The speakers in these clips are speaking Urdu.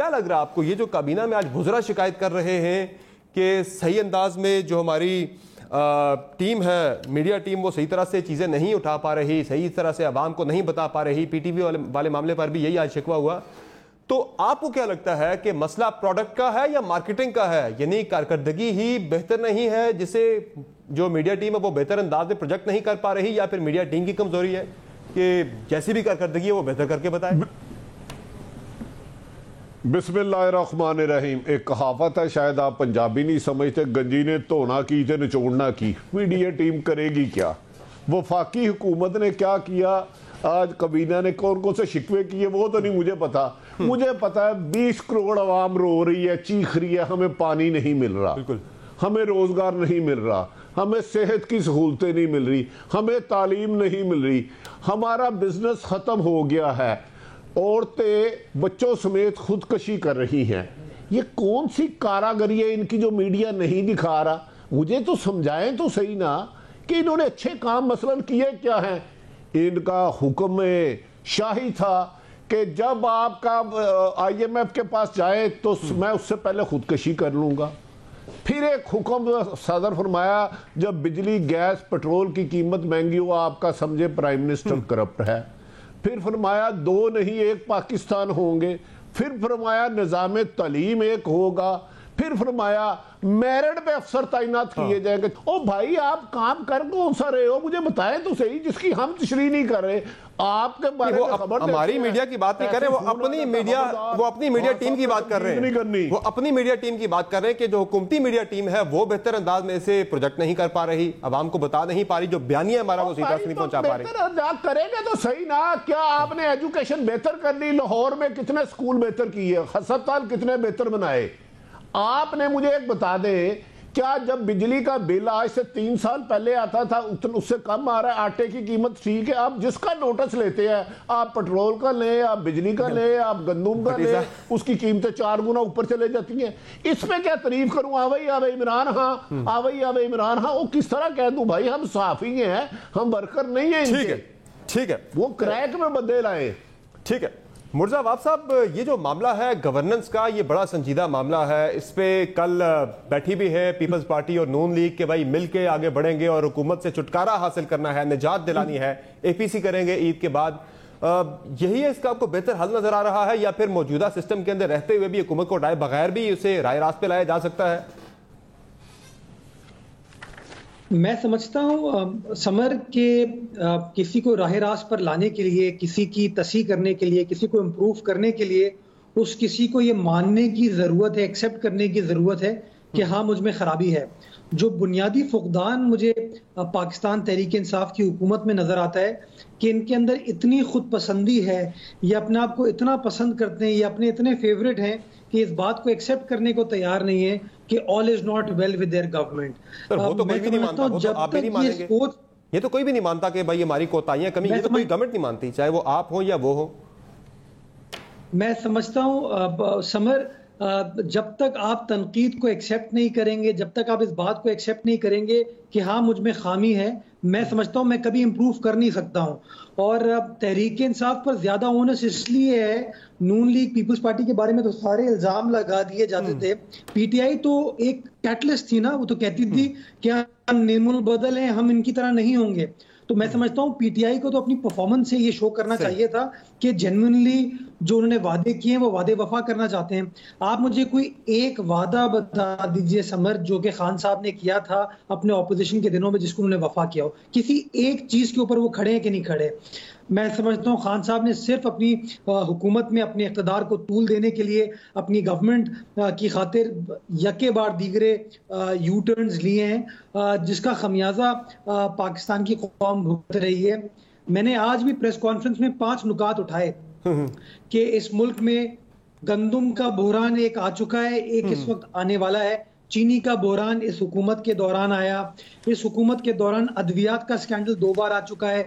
کیا لگ رہا آپ کو یہ جو کابینہ میں آج وزراء شکایت کر رہے ہیں کہ صحیح انداز میں جو ہماری ٹیم ہے, میڈیا ٹیم, وہ صحیح طرح سے چیزیں نہیں اٹھا پا رہی, صحیح طرح سے عوام کو نہیں بتا پا رہی, پی ٹی وی والے معاملے پر بھی یہی آج شکوہ ہوا, تو آپ کو کیا لگتا ہے کہ مسئلہ پروڈکٹ کا ہے یا مارکیٹنگ کا ہے؟ یعنی کارکردگی ہی بہتر نہیں ہے جسے جو میڈیا ٹیم ہے وہ بہتر انداز میں پروجیکٹ نہیں کر پا رہی, یا پھر میڈیا ٹیم کی کمزوری ہے کہ جیسی بھی کارکردگی ہے وہ بہتر کر کے بتائے؟ بسم اللہ الرحمن الرحیم. ایک کہاوت ہے, شاید آپ پنجابی نہیں سمجھتے, گنجی نے دھونا کی تے نچوڑنا کی. میڈیا ٹیم کرے گی کیا؟ وفاقی حکومت نے کیا کیا؟ آج کابینہ نے کون کون سے شکوے کیے وہ تو نہیں مجھے پتا. مجھے پتا ہے 20 کروڑ عوام رو رہی ہے, چیخ رہی ہے, ہمیں پانی نہیں مل رہا, ہمیں روزگار نہیں مل رہا, ہمیں صحت کی سہولتیں نہیں مل رہی, ہمیں تعلیم نہیں مل رہی, ہمارا بزنس ختم ہو گیا ہے, عورتیں بچوں سمیت خودکشی کر رہی ہیں. یہ کون سی کاراگری ہے ان کی جو میڈیا نہیں دکھا رہا؟ مجھے تو سمجھائیں تو صحیح نا کہ انہوں نے اچھے کام مثلاً کیے کیا ہیں. ان کا حکم شاہی تھا کہ جب آپ کا آئی ایم ایف کے پاس جائے تو میں اس سے پہلے خودکشی کر لوں گا. پھر ایک حکم صادر فرمایا جب بجلی, گیس, پٹرول کی قیمت مہنگی ہو, آپ کا سمجھے پرائم منسٹر کرپٹ ہے. پھر فرمایا 2 نہیں 1 پاکستان ہوں گے. پھر فرمایا نظام تعلیم ایک ہوگا. پھر فرمایا میرٹ پہ افسر تعینات کیے جائیں گے. او بھائی آپ کام کر کون سا رہے ہو مجھے بتائیں تو صحیح, جس کی ہم تشریح نہیں کر رہے. آپ کے بارے میں خبر ہماری میڈیا کی بات نہیں کر رہے, وہ اپنی میڈیا ٹیم کی بات کر رہے ہیں. وہ اپنی میڈیا ٹیم کی بات کر رہے ہیں کہ جو حکومتی میڈیا ٹیم ہے وہ بہتر انداز میں اسے پروجیکٹ نہیں کر پا رہی, عوام کو بتا نہیں پا رہی, جو بیانیہ ہمارا وہ سیدھا سے نہیں پہنچا پا رہی. کریں گے تو صحیح نا. کیا آپ نے ایجوکیشن بہتر کر لی؟ لاہور میں کتنے سکول بہتر کیے, ہسپتال کتنے بہتر بنائے؟ آپ نے مجھے ایک بتا دیں, کیا جب بجلی کا بل آج سے 3 سال پہلے آتا تھا اس سے کم آ رہا ہے؟ آٹے کی قیمت ٹھیک ہے, آپ جس کا نوٹس لیتے ہیں, آپ پٹرول کا لیں, آپ بجلی کا لیں, آپ گندم کا لیں, اس کی قیمتیں 4 گنا اوپر چلے جاتی ہیں. اس میں کیا تعریف کروں؟ آوئی عمران ہاں, آوئی عمران ہاں. وہ کس طرح کہہ دوں بھائی, ہم صحافی ہیں, ہم ورکر نہیں ہیں. ٹھیک ہے, وہ کریک میں بدے لائے. ٹھیک ہے مرزا عواب صاحب, یہ جو معاملہ ہے گورننس کا, یہ بڑا سنجیدہ معاملہ ہے. اس پہ کل بیٹھی بھی ہے پیپلز پارٹی اور نون لیگ کہ بھائی مل کے آگے بڑھیں گے اور حکومت سے چھٹکارا حاصل کرنا ہے, نجات دلانی ہے, اے پی سی کریں گے عید کے بعد. یہی ہے اس کا آپ کو بہتر حل نظر آ رہا ہے, یا پھر موجودہ سسٹم کے اندر رہتے ہوئے بھی حکومت کو اٹھائے بغیر بھی اسے رائے راست پہ لایا جا سکتا ہے؟ میں سمجھتا ہوں سمر کے کسی کو راہ راست پر لانے کے لیے, کسی کی تصحیح کرنے کے لیے, کسی کو امپروو کرنے کے لیے, اس کسی کو یہ ماننے کی ضرورت ہے, ایکسیپٹ کرنے کی ضرورت ہے کہ ہاں مجھ میں خرابی ہے. جو بنیادی فقدان مجھے پاکستان تحریک انصاف کی حکومت میں نظر آتا ہے کہ ان کے اندر اتنی خود پسندی ہے, یہ اپنے آپ کو اتنا پسند کرتے ہیں, یہ اپنے اتنے فیوریٹ ہیں کہ اس بات کو ایکسیپٹ کرنے کو تیار نہیں ہے کہ all is not well with their government. وہ تو کوئی بھی نہیں مانتا, وہ تو آپ بھی نہیں مانیں گے. یہ تو کوئی بھی نہیں مانتا کہ بھائی ہماری کوتاہیاں کمی, یہ تو کوئی گورنمنٹ نہیں مانتی, چاہے وہ آپ ہوں یا وہ ہوں. میں سمجھتا ہوں سمر, جب تک آپ تنقید کو ایکسیپٹ نہیں کریں گے, جب تک آپ اس بات کو ایکسیپٹ نہیں کریں گے کہ ہاں مجھ میں خامی ہے, میں سمجھتا ہوں میں کبھی امپروو کر نہیں سکتا ہوں. اور تحریک انصاف پر زیادہ اونس اس لیے ہے, نون لیگ پیپلز پارٹی کے بارے میں تو سارے الزام لگا دیے جاتے تھے. پی ٹی آئی تو ایک کیٹلسٹ تھی نا, وہ تو کہتی تھی کہ ہم نیم البدل ہیں, ہم ان کی طرح نہیں ہوں گے. تو میں سمجھتا ہوں پی ٹی آئی کو تو اپنی پرفارمنس سے یہ شو کرنا چاہیے تھا کہ جینوئنلی جو انہوں نے وعدے کیے ہیں وہ وعدے وفا کرنا چاہتے ہیں. آپ مجھے کوئی ایک وعدہ بتا دیجئے سمر جو کہ خان صاحب نے کیا تھا اپنے اپوزیشن کے دنوں میں جس کو انہوں نے وفا کیا ہو. کسی ایک چیز کے اوپر وہ کھڑے ہیں کہ نہیں کھڑے؟ میں سمجھتا ہوں خان صاحب نے صرف اپنی حکومت میں اپنے اقتدار کو طول دینے کے لیے اپنی گورنمنٹ کی خاطر یکے بار دیگرے یو ٹرنز لیے ہیں, جس کا خمیازہ پاکستان کی قوم بھگت رہی ہے. میں نے آج بھی پریس کانفرنس میں 5 نکات اٹھائے کہ اس ملک میں گندم کا بحران ایک آ چکا ہے, ایک اس وقت آنے والا ہے. چینی کا بحران اس حکومت کے دوران آیا, اس حکومت کے دوران ادویات کا سکینڈل 2 بار آ چکا ہے,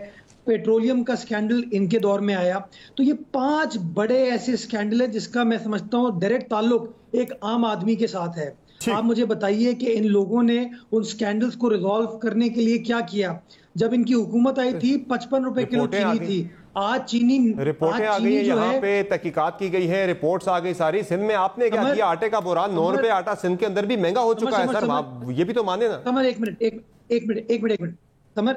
پیٹرولیم کا سکینڈل ان کے دور میں آیا. تو یہ 5 بڑے ایسے سکینڈل ہیں جس کا میں سمجھتا ہوں ڈائریکٹ تعلق ایک عام آدمی کے ساتھ ہے. آپ مجھے بتائیے کہ ان لوگوں نے ان سکینڈلز کو ریزالو کرنے کے لیے کیا کیا؟ جب ان کی حکومت آئی تھی 55 روپے کلو چینی تھی, آج چینی رپورٹیں آ گئی ہیں, یہاں پہ تحقیقات کی گئی ہے, رپورٹس آ گئی ساری. سندھ میں آپ نے کیا کیا؟ آٹے کا بحران, 9 روپے آٹا سندھ کے اندر بھی مہنگا ہو چکا ہے سر, آپ یہ بھی تو مانے نا. سمر ایک منٹ سمر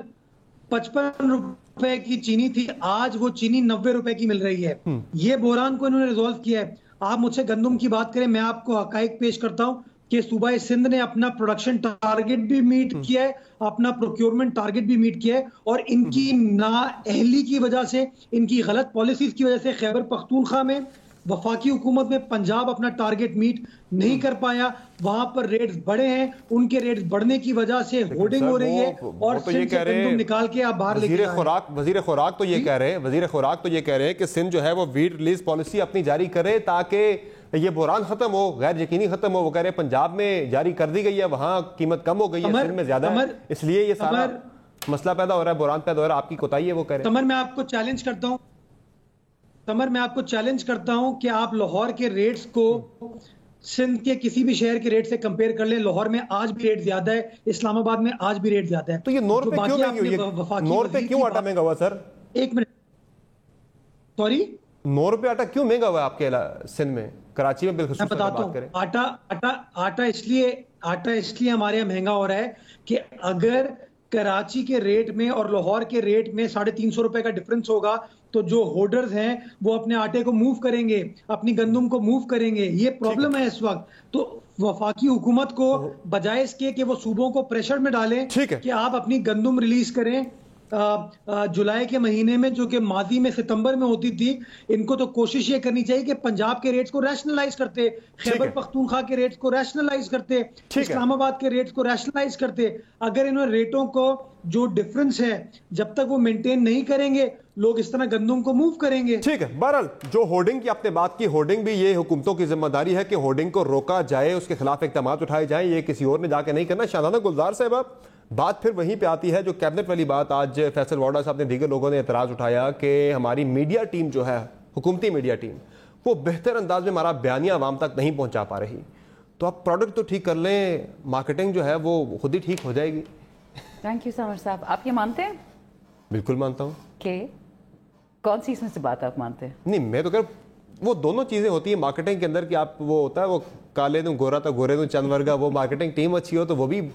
55 روپے کی چینی تھی, آج وہ چینی 90 روپے کی مل رہی ہے. یہ بحران کو انہوں نے ریزولو کیا ہے. آپ مجھ سے گندم کی بات کریں, میں آپ کو حقائق پیش کرتا ہوں کہ صوبہ سندھ نے اپنا پروڈکشن ٹارگٹ بھی میٹ کیا ہے, اپنا پروکیورمنٹ ٹارگٹ بھی میٹ کیا ہے, اور ان کی نااہلی کی وجہ سے, ان کی غلط پالیسیز کی وجہ سے خیبر پختونخوا میں, وفاقی حکومت میں پنجاب اپنا ٹارگٹ میٹ نہیں کر پایا. وہاں پر ریٹس بڑھے ہیں, ان کے ریٹس بڑھنے کی وجہ سے ہورڈنگ ہو رہی ہے اور سندھ سے گندم نکال کے آپ باہر لے کے جائیں. وزیر خوراک تو یہ کہہ رہے ہیں کہ سندھ جو ہے وہ ویٹ ریلیز پالیسی اپنی جاری کرے تاکہ یہ بحران ختم ہو, غیر یقینی ختم ہو. وہ کہہ رہے ہیں پنجاب میں جاری کر دی گئی ہے, وہاں قیمت کم ہو گئی ہے, سندھ میں زیادہ ہے, اس لیے یہ سارا مسئلہ پیدا ہو رہا ہے, بحران پیدا ہو رہا ہے. آپ کی کوتاہی ہے وہ کہہ رہے ہیں. سمر میں آپ کو چیلنج کرتا ہوں کہ آپ لاہور کے ریٹس کو سندھ کے کسی بھی شہر کے ریٹ سے کمپیئر کر لیں. لاہور میں آج بھی ریٹ زیادہ ہے, اسلام آباد میں آج بھی ریٹ زیادہ ہے. تو یہ 9 روپے کیوں مہنگی ہوئی ہے؟ 9 روپے کیوں آٹا مہنگا ہوا سر؟ ایک منٹ, سوری 9 روپے آٹا کیوں مہنگا ہوا ہے آپ کے سندھ میں, کراچی میں بالخصوص؟ میں بتاتا ہوں, آٹا اس لیے ہمارے یہاں مہنگا ہو رہا ہے کہ اگر کراچی کے ریٹ میں اور لاہور کے ریٹ میں 350 روپے کا ڈفرنس ہوگا تو جو ہولڈرز ہیں وہ اپنے آٹے کو موو کریں گے, اپنی گندم کو موو کریں گے. یہ پرابلم ہے اس وقت. تو وفاقی حکومت کو بجائے اس کے کہ وہ صوبوں کو پریشر میں ڈالیں کہ آپ اپنی گندم ریلیز کریں جولائی کے مہینے میں, جو کہ ماضی میں ستمبر میں ہوتی تھی, ان کو تو کوشش یہ کرنی چاہیے کہ پنجاب کے ریٹس کو ریشنلائز کرتے, خیبر پختونخوا کے ریٹس کو ریشنلائز کرتے, اسلام آباد کے ریٹس کو ریشنلائز کرتے. اگر انہوں ریٹوں کو جو ڈفرنس ہے جب تک وہ مینٹین نہیں کریں گے, لوگ اس طرح گندم کو موو کریں گے. ٹھیک ہے. بہرحال جو ہورڈنگ کی آپ نے بات کی, ہورڈنگ بھی یہ حکومتوں کی ذمہ داری ہے کہ ہورڈنگ کو روکا جائے, اس کے خلاف اقدامات اٹھائے جائیں, یہ کسی اور نے جا کے نہیں کرنا. شاہزادہ گلزار صاحبہ, بات پھر وہیں پہ آتی ہے جو کیبنٹ والی بات. آج فیصل وارڈا صاحب نے, دیگر لوگوں نے اعتراض اٹھایا کہ ہماری میڈیا ٹیم جو ہے, حکومتی میڈیا ٹیم, وہ بہتر انداز میں ہمارا بیانیہ عوام تک نہیں پہنچا پا رہی. تو آپ پروڈکٹ تو ٹھیک کر لیں, مارکیٹنگ جو ہے وہ خود ہی ٹھیک ہو جائے گی. تھینک یو سمر صاحب. آپ یہ مانتے ہیں؟ بالکل مانتا ہوں. کہ کون سی اس میں سے بات آپ مانتے ہیں؟ نہیں, میں تو کہہ وہ دونوں چیزیں ہوتی ہیں مارکیٹنگ کے اندر کہ آپ وہ ہوتا ہے وہ کالے دوں گورا تو گورے دوں چند ورگا. وہ مارکیٹنگ ٹیم اچھی ہو تو وہ بھی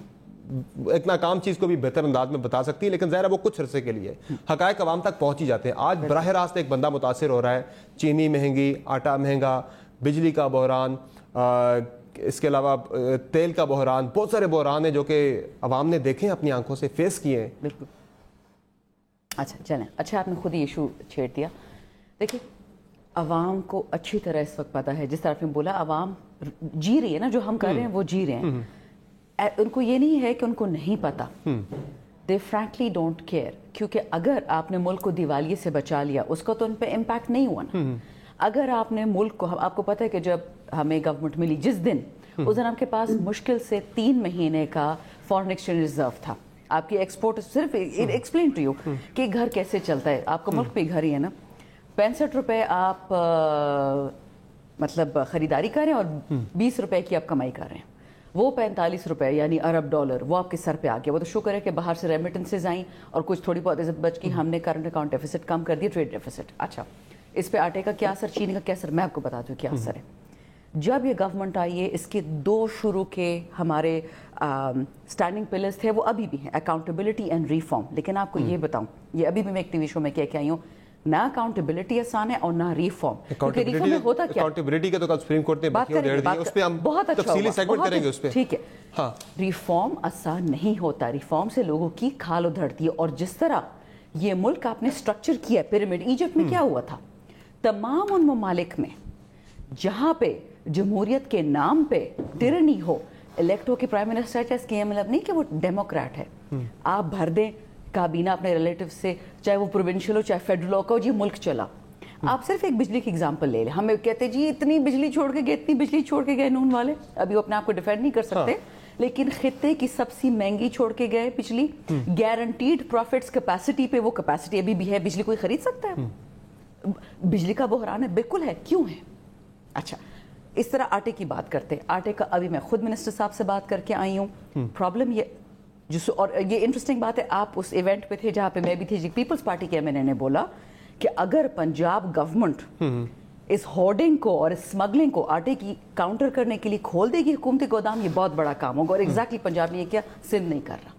ایک ناکام چیز کو بھی بہتر انداز میں بتا سکتی ہے, لیکن ظاہر ہے وہ کچھ عرصے کے لیے. حقائق عوام تک پہنچ ہی جاتے ہیں. آج براہ راست ایک بندہ متاثر ہو رہا ہے, چینی مہنگی, آٹا مہنگا, بجلی کا بحران, اس کے علاوہ تیل کا بحران, بہت سارے بحران ہیں جو کہ عوام نے دیکھے ہیں, اپنی آنکھوں سے فیس کیے ہیں. بالکل. اچھا چلیں, اچھا آپ نے خود ہی ایشو چھیڑ دیا. دیکھیں عوام کو اچھی طرح اس وقت پتہ ہے, جس طرح آپ نے بولا عوام جی رہی ہے نا, جو ہم کر رہے ہیں وہ جی رہے ہیں. ان کو یہ نہیں ہے کہ ان کو نہیں پتا, they frankly don't care, کیونکہ اگر آپ نے ملک کو دیوالیے سے بچا لیا اس کا تو ان پہ امپیکٹ نہیں ہوا نا. اگر آپ نے ملک کو, آپ کو پتہ ہے کہ جب ہمیں گورنمنٹ ملی جس دن, اس دن آپ کے پاس مشکل سے 3 مہینے کا فارن ایکسچینج ریزرو تھا. آپ کی ایکسپورٹ صرف ایکسپلین ٹو یو کہ گھر کیسے چلتا ہے. آپ کا ملک پہ گھر ہی ہے نا, 65 روپے آپ مطلب خریداری کر رہے ہیں اور 20 روپے کی آپ کمائی کر رہے ہیں. وہ 45 روپے یعنی ارب ڈالر وہ آپ کے سر پہ آ گیا. وہ تو شکر ہے کہ باہر سے ریمیٹنسز آئیں اور کچھ تھوڑی بہت عزت بچ کی, ہم نے کرنٹ اکاؤنٹ ڈیفیسٹ کم کر دیا, ٹریڈ ڈیفیسٹ. اچھا اس پہ آٹے کا کیا اثر, چینی کا کیا اثر, میں آپ کو بتا دوں کیا اثر ہے. جب یہ گورنمنٹ آئی ہے, اس کے 2 شروع کے ہمارے اسٹینڈنگ پلرز تھے, وہ ابھی بھی ہیں, اکاؤنٹیبلٹی اینڈ ریفارم. لیکن آپ کو یہ بتاؤں, یہ ابھی بھی میں ایک ٹی وی شو میں کہہ کے آئی ہوں, نہ اکاؤنٹیبلٹی آسان ہے اور نہ ریفارم. اکاؤنٹیبلٹی میں ہوتا کیا, اکاؤنٹیبلٹی کا تو کل سپریم کورٹ نے بات کر دی, اس پہ ہم تفصیلی سیگمنٹ کریں گے اس پہ. ٹھیک ہے. ہاں, ریفارم آسان نہیں ہوتا, ریفارم سے لوگوں کی کھال ادھڑتی ہے. اور جس طرح یہ ملک آپ نے سٹرکچر کیا پیرامڈ, ایجپٹ میں کیا ہوا تھا, تمام ان ممالک میں جہاں پہ جمہوریت کے نام پہ ٹرنی ہو, الیکٹ ہو کے پرائم منسٹر چاہے اس کے مطلب نہیں کہ وہ ڈیموکریٹ ہے, آپ بھر دیں کابینہ اپنے ریلیٹیو سے, چاہے وہ پروونشل ہو چاہے فیڈرل ہو, جی ملک چلا. آپ صرف ایک بجلی کی ایگزامپل لے لیں, ہمیں کہتے جی اتنی بجلی چھوڑ کے گئے, اتنی بجلی چھوڑ کے گئے نون والے, ابھی وہ اپنے آپ کو ڈیفینڈ نہیں کر سکتے, لیکن خطے کی سب سے مہنگی چھوڑ کے گئے بجلی. گارنٹیڈ پروفٹس کیپیسٹی پہ, وہ کیپیسٹی ابھی بھی ہے, بجلی کوئی خرید سکتا ہے. بجلی کا بحران ہے, بالکل ہے, کیوں ہے. اچھا اس طرح آٹے کی بات کرتے, آٹے کا ابھی میں خود منسٹر صاحب سے بات کر کے آئی ہوں. پرابلم یہ اور یہ انٹرسٹنگ بات ہے, آپ اس ایونٹ پہ تھے جہاں پہ میں بھی تھی, پیپلز پارٹی کے ایم این اے نے بولا کہ اگر پنجاب گورنمنٹ اس ہارڈنگ کو اور اس سمگلنگ کو آٹے کی کاؤنٹر کرنے کے لیے کھول دے گی حکومتی گودام, یہ بہت بڑا کام ہوگا. اور ایگزیکٹلی پنجاب نے یہ کیا, سندھ نہیں کر رہا.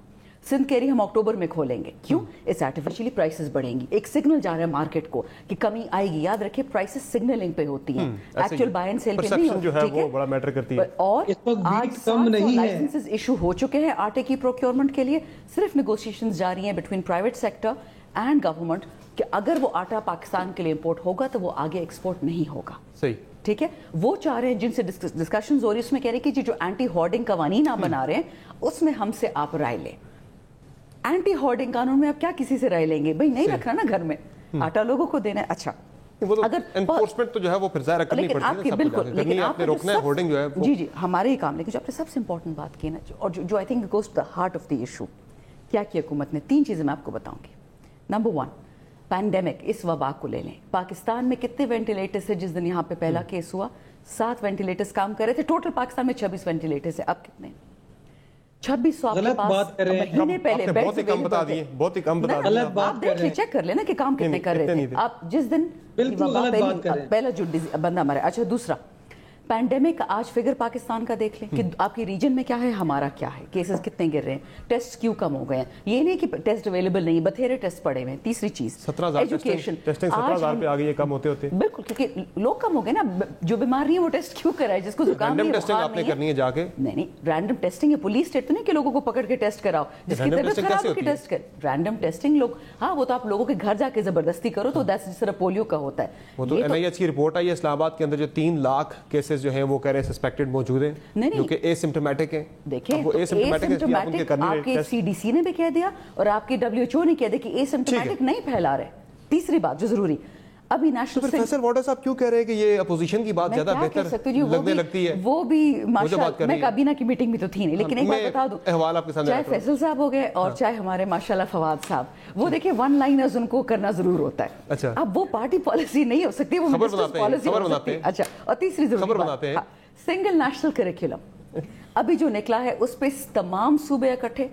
سندھ کہہ رہی ہم اکتوبر میں کھولیں گے. کیوں؟ اس آرٹیفیشلی پرائسز بڑھیں گی, ایک سگنل جا رہا ہے مارکیٹ کو کہ کمی آئے گی. یاد رکھیں پرائسز سگنلنگ پہ ہوتی ہیں, ایکچوئل بائی اینڈ سیل پہ نہیں ہوتی. جو ہے وہ بڑا میٹر کرتی ہے. اور آج 700 لائسنسز ایشو ہو چکے ہیں آٹے کی پروکیورمنٹ کے لیے. صرف نیگوشیشنز جاری ہیں between private sector and government کہ اگر وہ آٹا پاکستان کے لیے امپورٹ ہوگا تو وہ آگے ایکسپورٹ نہیں ہوگا. صحیح, ٹھیک ہے. وہ چاہ رہے ہیں, جن سے ڈسکشنز ہو رہی ہے, اس میں کہہ رہے ہیں کہ جو اینٹی ہارڈنگ قوانین آپ بنا رہے ہیں اس میں ہم سے آپ رائے لیں. اینٹی ہارڈنگ قانون میں آپ کیا کسی سے رائے لیں گے؟ بھائی نہیں رکھنا نا گھر میں, آٹا لوگوں کو دینا ہے. اچھا اگر انفورسمنٹ تو جو ہے وہ پھر ظاہر کرنی پڑتی ہے, بالکل, لیکن آپ نے روکنا ہے ہارڈنگ جو ہے. جی جی, ہمارے ہی کام. لیکن جو آپ نے سب سے امپورٹنٹ بات کی نا, اور جو I think goes to the heart of the issue, کیا کی حکومت نے, 3 چیزیں میں آپ کو بتاؤں گی. نمبر 1, پینڈیمک, اس وبا کو لے لیں. پاکستان میں کتنے وینٹیلیٹرز تھے جس دن یہاں پہ پہلا کیس ہوا؟ 7 وینٹیلیٹرز کام کر رہے تھے. ٹوٹل پاکستان میں 26 وینٹیلیٹرز ہیں. اب کتنے؟ 2600. آپ کے پاس مہینے پہلے بہت ہی کم بتا دیے, بہت ہی کم بتا دیے. آپ دیکھ لیں, چیک کر لینا کہ کام کتنے کر رہے تھے آپ جس دن پہلا جو بندہ مرا. اچھا دوسرا, پینڈیمک کا آج فگر پاکستان کا دیکھ لیں کہ آپ کی ریجن میں کیا ہے, ہمارا کیا ہے, کیسز کتنے گر رہے ہیں, ٹیسٹ کیوں کم ہو گئے ہیں. یہ نہیں کہ ٹیسٹ اویلیبل نہیں, بتھیرے ٹیسٹ پڑے ہوئے ہیں. تیسری چیز, 17,000 ٹیسٹنگ 17,000 پہ آ گئی ہے, کم ہوتے ہوتے. بالکل, کیونکہ لوگ کم ہو گئے نا. جو بیمار نہیں ہے وہ ٹیسٹ کیوں کرائے, جس کو زکام نہیں ہے, ٹیسٹنگ آپ نے کرنی ہے جا کے. نہیں, رینڈم ٹیسٹنگ ہے. پولیس اسٹیٹ تو نہیں کہ لوگوں کو پکڑ کے ٹیسٹ کراؤ, جس کی طبیعت خراب ہو کے ٹیسٹ کر. رینڈم ٹیسٹنگ لوگ, ہاں وہ تو آپ لوگوں کے گھر جا کے زبردستی کرو, تو جس طرح پولیو کا ہوتا ہے. وہ تو NIH کی رپورٹ آئی ہے اسلام آباد کے اندر, جو 3 لاکھ کیسز جو ہیں وہ کہہ رہے ہیں سسپیکٹڈ موجود ہیں جو کہ اے سمپٹومیٹک ہیں. دیکھیں آپ کے CDC نے بھی کہہ دیا اور آپ کی WHO نے کہہ دیا کہ اے سمپٹومیٹک نہیں پھیلا رہے. تیسری بات جو ضروری, ابھی نیشنل پروفیسر واٹر صاحب کیوں کہہ رہے ہیں کہ یہ اپوزیشن کی بات زیادہ بہتر لگنے لگتی ہے؟ وہ بھی ماشاءاللہ, میں کابینہ کی میٹنگ میں تو تھی نہیں, لیکن ایک بات بتا دوں, احوال آپ کے سامنے, چاہے فیصل صاحب ہو گئے اور چاہے ہمارے ماشاءاللہ فواد صاحب, وہ دیکھیں ون لائنرز ان کو کرنا ضرور ہوتا ہے. اچھا, اب وہ پارٹی پالیسی نہیں ہو سکتی, وہ منسٹرز پالیسی ہو سکتی ہے. اچھا, اور تیسری ضروری بات, سنگل نیشنل کریکولم ابھی جو نکلا ہے اس پہ تمام صوبے اکٹھے,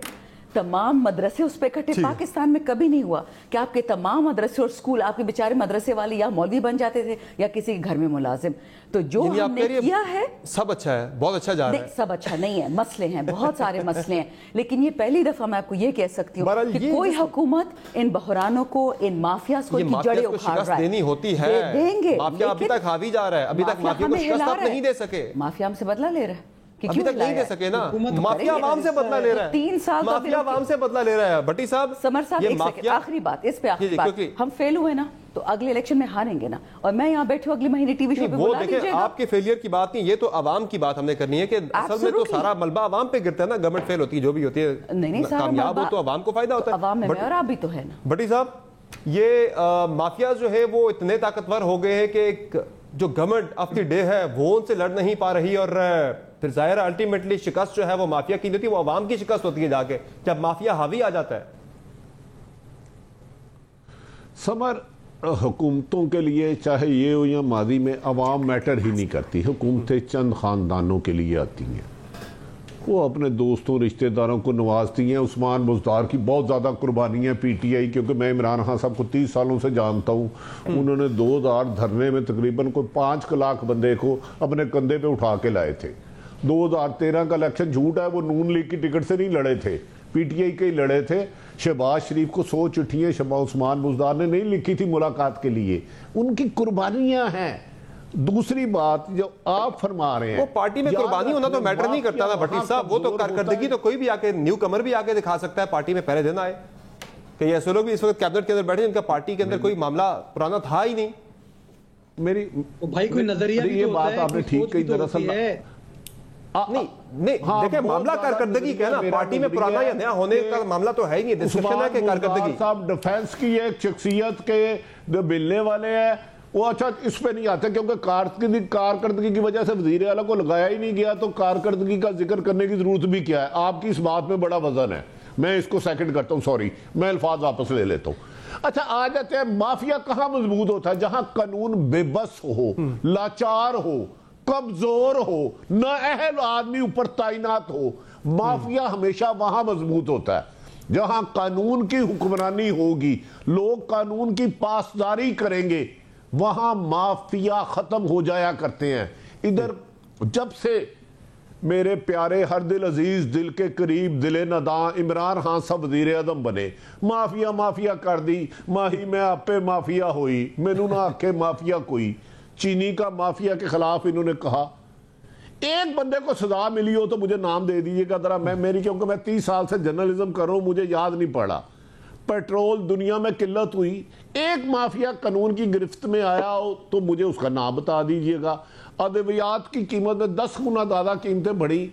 تمام مدرسے اس پہ اکٹھے. پاکستان میں کبھی نہیں ہوا کہ آپ کے تمام مدرسے اور اسکول, آپ کے بیچارے مدرسے والے یا مولوی بن جاتے تھے یا کسی کے گھر میں ملازم. تو جو ہم نے کیا ہے سب اچھا ہے, بہت اچھا جا رہا ہے. سب اچھا نہیں ہے, مسئلے ہیں, بہت سارے مسئلے ہیں, لیکن یہ پہلی دفعہ میں آپ کو یہ کہہ سکتی ہوں کہ کوئی حکومت ان بحرانوں کو, ان مافیاز کو جڑیں اکھاڑ رہا ہے. دینی ہوتی ہے, دیں گے, مافیا ابھی تک ہاوی جا رہا ہے, ابھی تک مافیا کو شکست نہیں دے سکے. مافیا ہم سے بدلہ لے رہا ہے, ابھی تک نہیں دے سکے نا. مافیا عوام سے بدلہ لے رہا ہے, 3 سال مافیا عوام سے بدلہ لے رہا ہے. بھٹی صاحب, سمر صاحب, آخری بات اس پہ, آخری بات, ہم فیل ہوئے نا تو اگلے الیکشن میں ہاریں گے نا, اور میں یہاں بیٹھے اگلے مہینے ٹی وی شو پہ وہ دیکھیں, آپ کے فیلئر کی بات نہیں, یہ تو عوام کی بات ہم نے کرنی ہے کہ اصل میں تو سارا ملبہ عوام پہ گرتا ہے نا. گورنمنٹ فیل ہوتی ہے, جو بھی ہوتی ہے, کامیاب ہو تو عوام کو فائدہ ہوتا ہے. عوام میں اور آپ بھی تو ہے نا. بھٹی صاحب, یہ مافیا جو ہے وہ اتنے طاقتور ہو گئے ہیں کہ جو گورنمنٹ آف دی ڈے ہے وہ ان سے لڑ نہیں پا رہی, اور پھر ظاہر الٹیمیٹلی شکست جو ہے وہ مافیا کی نہیں ہوتی, وہ عوام کی شکست ہوتی ہے جا کے جب مافیا حاوی آ جاتا ہے. سمر, حکومتوں کے لیے چاہے یہ ہو یا ماضی میں, عوام میٹر ہی نہیں کرتی. حکومتیں چند خاندانوں کے لیے آتی ہیں, وہ اپنے دوستوں رشتہ داروں کو نوازتی ہیں. عثمان بزدار کی بہت زیادہ قربانیاں PTI, کیونکہ میں عمران خان صاحب کو 30 سالوں سے جانتا ہوں. انہوں نے 2000 دھرنے میں تقریباً کوئی 5 لاکھ بندے کو اپنے کندھے پہ اٹھا کے لائے تھے. 2013 کا الیکشن جھوٹ ہے, وہ نون لیگ کی ٹکٹ سے نہیں لڑے تھے, PTI کے ہی لڑے تھے. شہباز شریف کو 100 چٹھیاں عثمان بزدار نے نہیں لکھی تھی ملاقات کے لیے. ان کی قربانیاں ہیں. دوسری بات جو آپ فرما رہے ہیں, وہ پارٹی میں قربانی ہونا تو میٹر نہیں کرتا نا بھٹی صاحب, وہ تو کارکردگی تو کوئی بھی آ کے, نیو کمر بھی آ کے دکھا سکتا ہے پارٹی میں پہلے دن آئے. کہ یہ ایسے لوگ بھی اس وقت کیبنٹ کے اندر بیٹھے جن کا پارٹی کے اندر کوئی معاملہ پرانا تھا ہی نہیں. میری بھائی کوئی نظریہ یہ بات آپ نے ٹھیک کہی. دراصل نہیں دیکھیں, معاملہ کارکردگی کا ہے نا, پارٹی میں پرانا یا نیا ہونے کا معاملہ تو ہے ہی نہیں. ڈسکشن ہے کہ کارکردگی صاحب ڈیفنس کی ایک شخصیت کے جو بلنے والے ہیں, وہ اچھا اس پہ نہیں آتے کیونکہ کارکردگی کی وجہ سے وزیر اعلیٰ کو لگایا ہی نہیں گیا, تو کارکردگی کا ذکر کرنے کی ضرورت بھی کیا ہے. آپ کی اس بات میں بڑا وزن ہے, میں اس کو سیکنڈ کرتا ہوں, سوری میں الفاظ واپس لے لیتا ہوں. اچھا آ جاتے ہیں, مافیا کہاں مضبوط ہوتا ہے؟ جہاں قانون بے بس ہو, لاچار ہو, کمزور ہو, نااہل آدمی اوپر تعینات ہو, مافیا ہمیشہ وہاں مضبوط ہوتا ہے. جہاں قانون کی حکمرانی ہوگی، لوگ قانون کی پاسداری کریں گے، وہاں مافیا ختم ہو جایا کرتے ہیں۔ ادھر جب سے میرے پیارے ہر دل عزیز، دل کے قریب، دل نداں عمران خان صاحب وزیر اعظم بنے، مافیا کر دی، ماہی میں آپ پہ مافیا ہوئی، مینوں نہ آکھے مافیا کوئی۔ چینی کا مافیا کے خلاف انہوں نے کہا ایک بندے کو سزا ملی ہو تو مجھے نام دے دیجئے گا ذرا، کیونکہ میں 30 سال سے جرنلزم کر رہا ہوں، مجھے یاد نہیں پڑا۔ پیٹرول دنیا میں قلت ہوئی، ایک مافیا قانون کی گرفت میں آیا ہو تو مجھے اس کا نام بتا دیجئے گا۔ ادویات کی قیمت میں 10 گنا زیادہ قیمتیں بڑھی،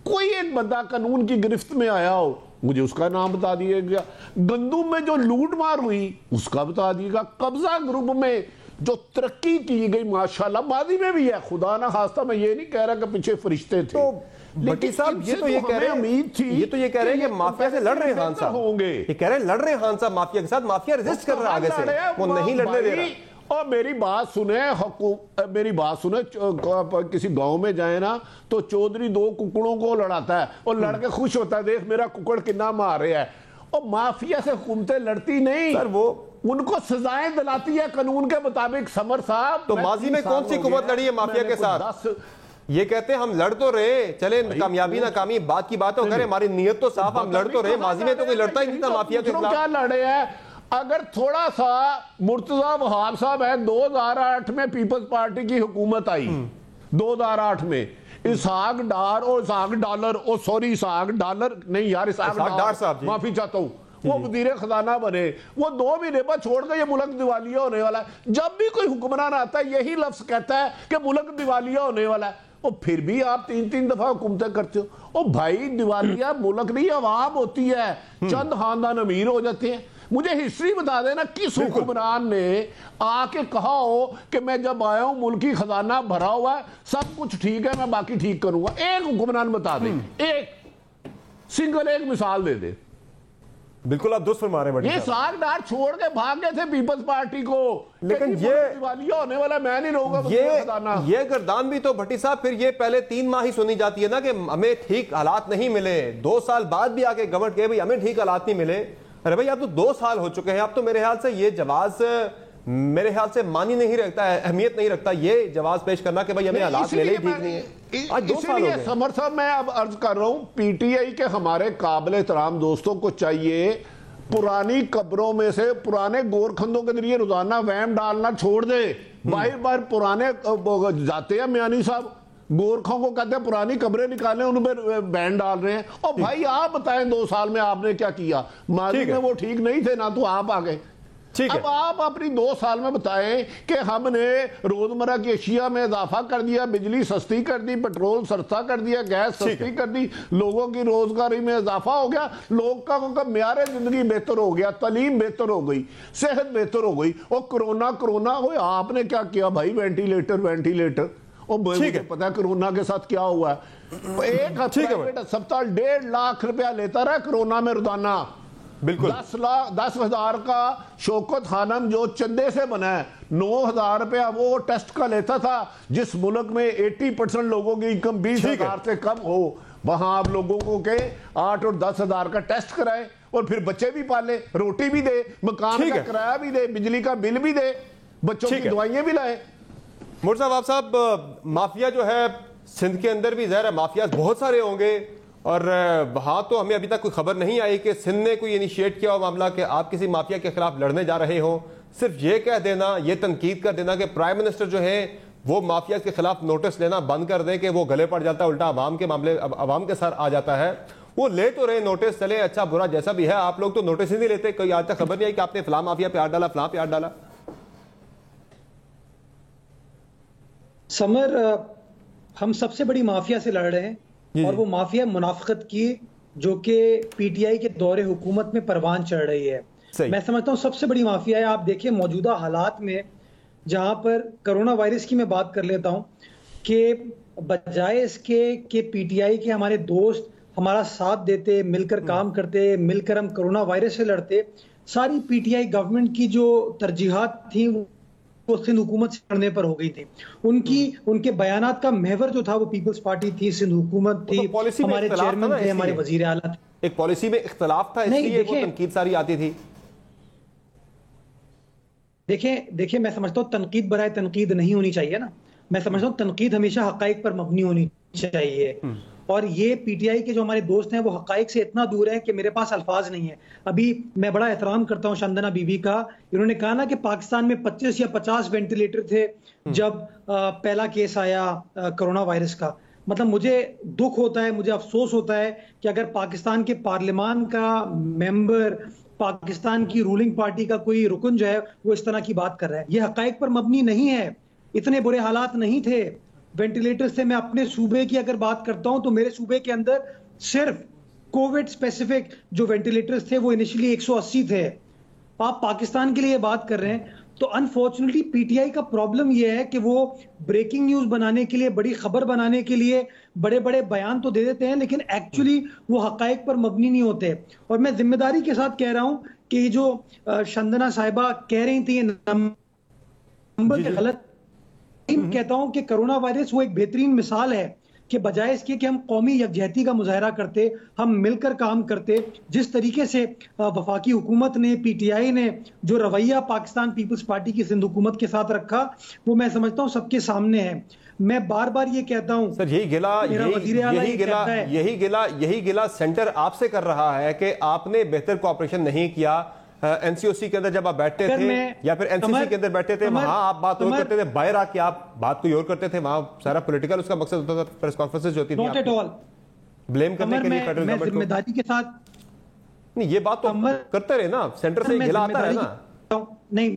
کوئی ایک بندہ قانون کی گرفت میں آیا ہو، مجھے اس کا نام بتا دیجئے گا۔ گندم میں جو لوٹ مار ہوئی اس کا بتا دیجئے گا۔ قبضہ گروپ میں جو ترقی کی گئی ماشاءاللہ ماضی میں بھی ہے، خدا نہ خواستہ میں یہ نہیں کہہ رہا کہ پیچھے فرشتے تھے، بھٹی صاحب یہ تو یہ کہہ رہے ہیں کہ مافیا سے لڑ رہے ہیں خان صاحب، یہ کہہ رہے ہیں لڑ رہے ہیں خان صاحب مافیا کے ساتھ، مافیا ریزسٹ کر رہا ہے آگے سے، وہ نہیں لڑنے دے رہا۔ اور میری بات سنیں، کسی گاؤں میں جائیں نا تو چودھری 2 ککڑوں کو لڑاتا ہے اور لڑ کے خوش ہوتا ہے، دیکھ میرا ککڑ کتنا مار رہا ہے۔ اور مافیا سے حکومتیں لڑتی نہیں سر، وہ ان کو سزائیں دلاتی ہے قانون کے مطابق۔ سمر صاحب تو ماضی میں کون سی حکومت لڑی ہے مافیا کے ساتھ؟ یہ کہتے ہیں ہم لڑ تو رہے، چلے کامیابی ناکامی بات کی بات تو کریں، ہماری نیت تو صاف، ہم لڑ تو رہے، ماضی میں تو کوئی لڑتا ہی نہیں تھا مافیا کے خلاف۔ کیا لڑے ہیں؟ اگر تھوڑا سا مرتضی وہاب صاحب ہے، 2008 میں پیپلز پارٹی کی حکومت آئی، 2008 میں اسحاق ڈار اور اسحاق ڈالر، اسحاق ڈالر نہیں یار، اسحاق ڈار صاحب، معافی چاہتا ہوں، وہ وزیر خزانہ بنے، وہ 2 مہینے بعد چھوڑ کے یہ ملک دیوالیہ ہونے والا ہے۔ جب بھی کوئی حکمران آتا ہے یہی لفظ کہتا ہے کہ ملک دیوالیہ ہونے والا ہے، اور پھر بھی آپ 3 دفعہ حکومتیں کرتے ہو۔ اور بھائی دیوالیہ ملک نہیں عوام ہوتی ہے، چند خاندان امیر ہو جاتے ہیں۔ مجھے ہسٹری بتا دینا کس حکمران نے آ کے کہا ہو کہ میں جب آیا ہوں ملکی خزانہ بھرا ہوا ہے، سب کچھ ٹھیک ہے، میں باقی ٹھیک کروں گا۔ ایک حکمران بتا دیں، ایک سنگل ایک مثال دے دے۔ بالکل آپ درست فرما رہے ہیں، یہ ساگ ڈار چھوڑ کے بھاگ گئے تھے پیپلز پارٹی کو، لیکن دیوالیہ ہونے والا میں نہیں رہوں گا۔ یہ گردان بھی تو بھٹی صاحب پھر یہ پہلے 3 ماہ ہی سنی جاتی ہے نا کہ ہمیں ٹھیک حالات نہیں ملے، 2 سال بعد بھی آکے گورنمنٹ کہے بھئی ہمیں ٹھیک حالات نہیں ملے۔ ارے بھئی اب تو 2 سال ہو چکے ہیں، اب تو میرے خیال سے یہ جواز میرے خیال سے معنی نہیں رکھتا ہے، اہمیت نہیں رکھتا یہ جواز پیش کرنا کہ بھئی ہمیں حالات ملے ہی ٹھیک نہیں ہے۔ آج 2 سال ہو گئے۔ سمر صاحب میں اب عرض کر رہا ہوں، پی ٹی آئی کے ہمارے قابل احترام دوستوں کو چاہیے پرانی قبروں میں سے پرانے گورکھندوں کے ذریعے روزانہ ویم ڈالنا چھوڑ دے۔ باہر پرانے جاتے ہیں میانی صاحب، گورکھوں کو کہتے ہیں پرانی قبریں نکالیں، ان پہ بین ڈال رہے ہیں۔ اور بھائی آپ بتائیں 2 سال میں آپ نے کیا کیا؟ ماضی میں وہ ٹھیک نہیں تھے نا، تو آپ آگئے۔ اب آپ اپنی 2 سال میں بتائیں کہ ہم نے روزمرہ کی اشیاء میں اضافہ کر دیا، بجلی سستی کر دی، پیٹرول سستا کر دیا، گیس سستی کر دی، لوگوں کی روزگاری میں اضافہ ہو گیا، لوگ کا معیار زندگی بہتر ہو گیا، تعلیم بہتر ہو گئی، صحت بہتر ہو گئی۔ اور کرونا ہوئے آپ نے کیا کیا بھائی؟ وینٹیلیٹر۔ اور مجھے پتا ہے کرونا کے ساتھ کیا ہوا ہے، ایک پرائیویٹ ہسپتال 1.5 لاکھ روپیہ لیتا رہا کرونا میں روزانہ۔ 10,000 کا شوکت خانم جو چندے سے بنا ہے، 9,000 روپیہ وہ ٹیسٹ کا لیتا تھا۔ جس ملک میں 80% لوگوں کی انکم 20,000 سے کم ہو، وہاں آپ لوگوں کو کہ 8 اور 10,000 کا ٹیسٹ کرائے اور پھر بچے بھی پالے، روٹی بھی دے، مکان کا کرایہ بھی دے، بجلی کا بل بھی دے، بچوں کی دوائیں بھی لائے۔ مرزا وہاب صاحب، مافیا جو ہے سندھ کے اندر بھی ظاہر ہے مافیا بہت سارے ہوں گے، اور وہاں تو ہمیں ابھی تک کوئی خبر نہیں آئی کہ سندھ نے کوئی انیشیٹ کیا ہو معاملہ کہ آپ کسی مافیا کے خلاف لڑنے جا رہے ہوں۔ صرف یہ کہہ دینا، یہ تنقید کر دینا کہ پرائم منسٹر جو ہے وہ مافیا کے خلاف نوٹس لینا بند کر دیں کہ وہ گلے پڑ جاتا ہے، الٹا عوام کے معاملے عوام کے ساتھ آ جاتا ہے۔ وہ لے تو رہے نوٹس، چلے اچھا برا جیسا بھی ہے، آپ لوگ تو نوٹس ہی نہیں لیتے، کوئی آج تک خبر نہیں آئی کہ آپ نے فلاں مافیا پہ ہاتھ ڈالا، فلاں پہ ہاتھ ڈالا۔ سمر، ہم سب سے بڑی مافیا سے لڑ رہے ہیں، اور وہ مافیا منافقت کی جو کہ پی ٹی آئی کے دور حکومت میں پروان چڑھ رہی ہے۔ میں سمجھتا ہوں سب سے بڑی مافیا ہے۔ آپ دیکھیں موجودہ حالات میں جہاں پر کرونا وائرس کی میں بات کر لیتا ہوں کہ بجائے اس کے کہ پی ٹی آئی کے ہمارے دوست ہمارا ساتھ دیتے، مل کر کام کرتے، مل کر ہم کرونا وائرس سے لڑتے، ساری پی ٹی آئی گورنمنٹ کی جو ترجیحات تھیں وہ سندھ حکومت سے لڑنے پر ہو گئی تھی. ان کے بیانات کا محور جو تھا وہ پیپلز پارٹی تھی, سندھ حکومت تھی, ہمارے چیئرمین تھے, ہمارے وزیر اعلیٰ تھے. ایک پالیسی میں اختلاف تھا, اس لیے وہ تنقید ساری آتی تھی. دیکھیں میں سمجھتا ہوں تنقید برائے تنقید نہیں ہونی چاہیے نا. میں سمجھتا ہوں تنقید ہمیشہ حقائق پر مبنی ہونی چاہیے, اور یہ پی ٹی آئی کے جو ہمارے دوست ہیں وہ حقائق سے اتنا دور ہیں کہ میرے پاس الفاظ نہیں ہیں. ابھی میں بڑا احترام کرتا ہوں شندنا بی بی کا, انہوں نے کہا نا کہ پاکستان میں 25 یا 50 وینٹیلیٹر تھے جب پہلا کیس آیا کرونا وائرس کا. مطلب مجھے دکھ ہوتا ہے, مجھے افسوس ہوتا ہے کہ اگر پاکستان کے پارلیمان کا ممبر, پاکستان کی رولنگ پارٹی کا کوئی رکن جو ہے وہ اس طرح کی بات کر رہا ہے. یہ حقائق پر مبنی نہیں ہے, اتنے برے حالات نہیں تھے. وینٹیلیٹر سے میں اپنے صوبے کی اگر بات کرتا ہوں تو میرے صوبے کے اندر صرف کووڈ اسپیسیفک جو وینٹیلیٹرز تھے وہ انیشلی 180 تھے. آپ پاکستان کے لیے بات کر رہے ہیں. تو انفارچونیٹلی پی ٹی آئی کا پرابلم یہ ہے کہ وہ بریکنگ نیوز بنانے کے لیے, بڑی خبر بنانے کے لیے بڑے بڑے بیان تو دے دیتے ہیں, لیکن ایکچولی وہ حقائق پر مبنی نہیں ہوتے. اور میں ذمہ داری کے ساتھ کہہ رہا ہوں کہ یہ جو شندنا صاحبہ کہہ رہی تھی یہ نمبر غلط. کہتا ہوں کہ کرونا وائرس وہ ایک بہترین مثال ہے کہ بجائے اس کے کہ ہم قومی یکجہتی کا مظاہرہ کرتے, ہم مل کر کام کرتے, جس طریقے سے وفاقی حکومت نے, پی ٹی آئی نے جو رویہ پاکستان پیپلز پارٹی کی سندھ حکومت کے ساتھ رکھا وہ میں سمجھتا ہوں سب کے سامنے ہے. میں بار بار یہ کہتا ہوں سر, یہی گلا سینٹر آپ سے کر رہا ہے کہ آپ نے بہتر کوآپریشن نہیں کیا. این سی او سی کے اندر جب آپ بیٹھتے تھے یا پھر این سی سی کے اندر بیٹھتے تھے, وہاں آپ بات اور کرتے تھے, باہر آ کے آپ بات کوئی اور کرتے تھے. وہاں سارا پولیٹیکل اس کا مقصد ہوتا تھا, پریس کانفرنسز جو ہوتی تھی بلیم کرنے کے لیے فیڈرل گورنمنٹ کو. ذمہ داری کے ساتھ نہیں, یہ بات تو کرتے رہے نا, سینٹر سے گلا آتا ہے نا. نہیں,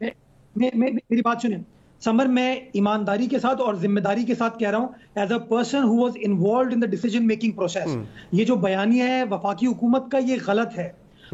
میری بات سنیں سمر, میں ایمانداری کے ساتھ اور ذمہ داری کے ساتھ کہہ رہا ہوں as a person who was involved in the decision making process. یہ جو بیانیہ ہے وفاقی حکومت کا یہ غلط ہے.